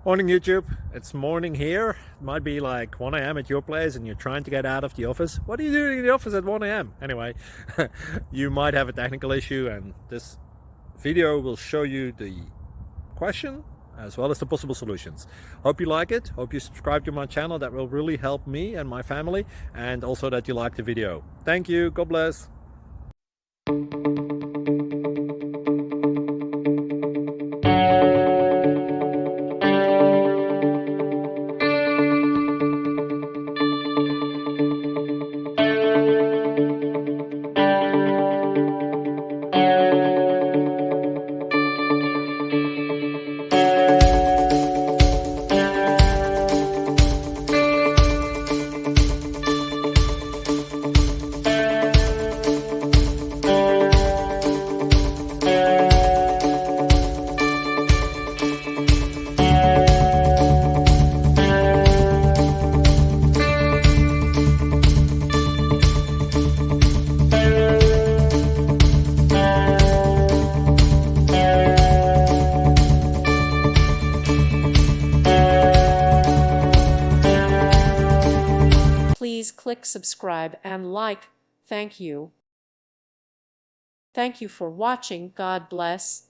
Morning YouTube, it's morning here. It might be like 1 a.m. at your place and you're trying to get out of the office. What are you doing in the office at 1 a.m.? Anyway, you might have a technical issue and this video will show you the question as well as the possible solutions. Hope you like it, hope you subscribe to my channel. That will really help me and my family, and also that you like the video. Thank you, God bless. Please click subscribe and like. Thank you. Thank you for watching. God bless.